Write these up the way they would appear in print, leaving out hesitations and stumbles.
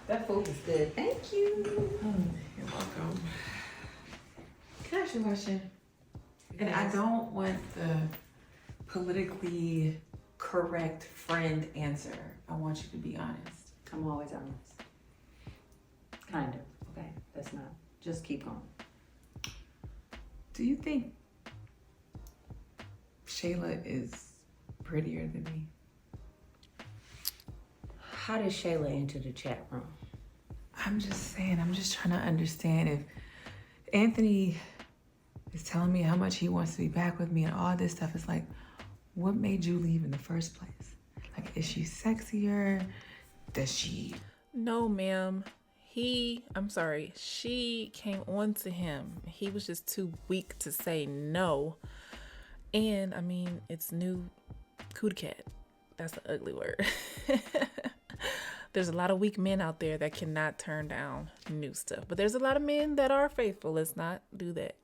That food is good. Thank you. You're welcome. Can I ask you a question? And I don't want the politically correct friend answer. I want you to be honest. I'm always honest. Kind of. Okay. That's not. Just keep going. Do you think Shayla is prettier than me? How did Shayla enter the chat room? I'm just saying, I'm just trying to understand if Anthony is telling me how much he wants to be back with me and all this stuff. It's like, what made you leave in the first place? Like, is she sexier? Does she? No, ma'am. She came on to him. He was just too weak to say no. And I mean, it's new Kounty cat. That's an ugly word. There's a lot of weak men out there that cannot turn down new stuff. But there's a lot of men that are faithful. Let's not do that.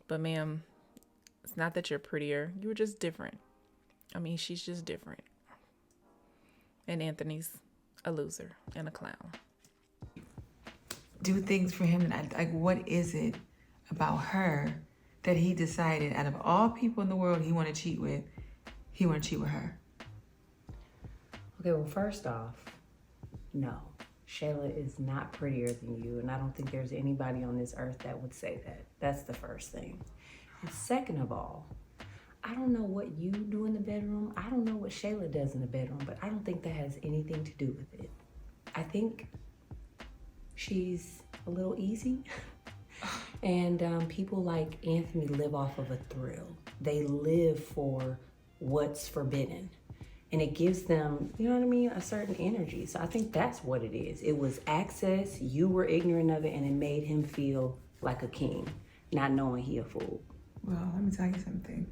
But ma'am, it's not that you're prettier. You were just different. I mean, she's just different. And Anthony's a loser and a clown. Do things for him, and like, what is it about her that he decided out of all people in the world he want to cheat with her? Okay, well, first off, no. Shayla is not prettier than you, and I don't think there's anybody on this earth that would say that. That's the first thing. And second of all, I don't know what you do in the bedroom. I don't know what Shayla does in the bedroom, but I don't think that has anything to do with it. I think she's a little easy. And people like Anthony live off of a thrill. They live for what's forbidden. And it gives them, you know what I mean, a certain energy. So I think that's what it is. It was access, you were ignorant of it, and it made him feel like a king, not knowing he a fool. Well, let me tell you something.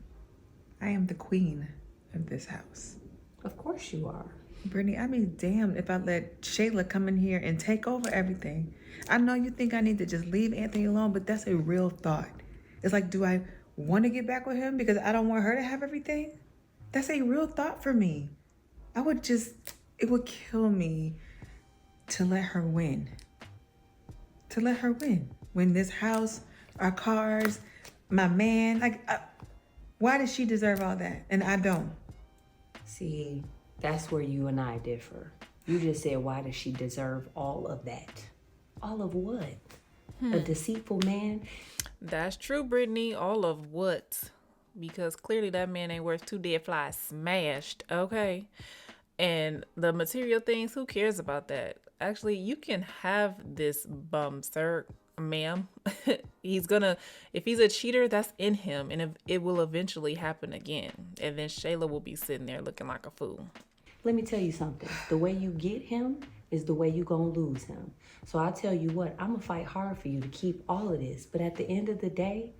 I am the queen of this house. Of course you are. Brittnay, I'd be damned if I let Shayla come in here and take over everything. I know you think I need to just leave Anthony alone, but that's a real thought. It's like, do I want to get back with him because I don't want her to have everything? That's a real thought for me. It would kill me to let her win. To let her win. Win this house, our cars, my man. Why does she deserve all that? And I don't. See, that's where you and I differ. You just said, why does she deserve all of that? All of what? A deceitful man? That's true, Brittnay. All of what? Because clearly that man ain't worth 2 dead flies smashed, okay? And the material things, who cares about that? Actually, you can have this bum, sir, ma'am. If he's a cheater, that's in him. And it will eventually happen again. And then Shayla will be sitting there looking like a fool. Let me tell you something. The way you get him is the way you gonna lose him. So I'll tell you what, I'm gonna fight hard for you to keep all of this. But at the end of the day,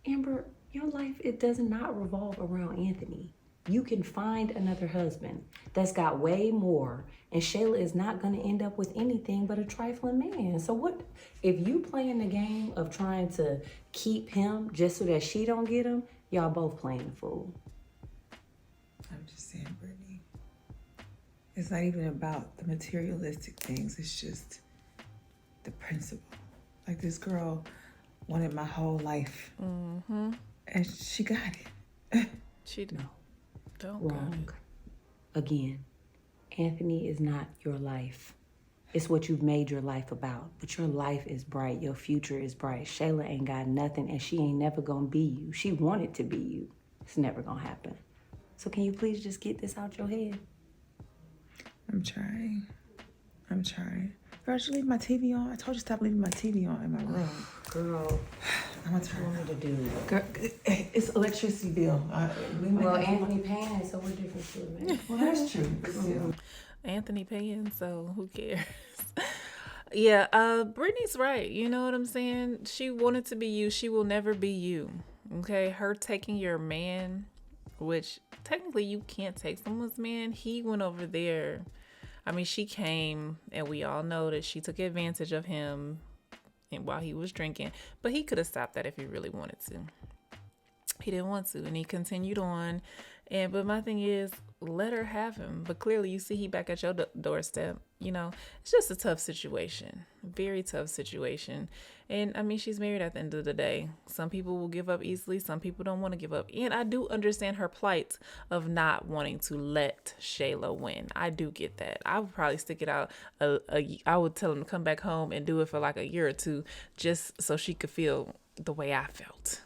Amber, your life, it does not revolve around Anthony. You can find another husband that's got way more, and Shayla is not going to end up with anything but a trifling man. So what, if you playing the game of trying to keep him just so that she don't get him, y'all both playing the fool. I'm just saying, Brittnay, it's not even about the materialistic things. It's just the principle. Like, this girl wanted my whole life. Mm-hmm. And she got it. She did. No. Don't Wrong. Again, Anthony is not your life. It's what you've made your life about. But your life is bright. Your future is bright. Shayla ain't got nothing, and she ain't never gonna be you. She wanted to be you. It's never gonna happen. So can you please just get this out your head? I'm trying. Girl, did you leave my TV on? I told you to stop leaving my TV on in my room. Girl, I'm gonna what you want me to do? Girl, it's electricity bill. Well, Anthony paying it, so what difference does it make? Well, that's true. But still. Anthony paying, so who cares? Yeah, Brittnay's right. You know what I'm saying? She wanted to be you. She will never be you. Okay? Her taking your man, which technically you can't take someone's man. He went over there. I mean, she came, and we all know that she took advantage of him and while he was drinking. But he could have stopped that if he really wanted to. He didn't want to, and he continued on. But my thing is, let her have him. But clearly, you see, he back at your doorstep. You know, it's just a tough situation, very tough situation. And I mean, she's married at the end of the day. Some people will give up easily. Some people don't want to give up. And I do understand her plight of not wanting to let Shayla win. I do get that. I would probably stick it out. I would tell him to come back home and do it for like a year or two, just so she could feel the way I felt.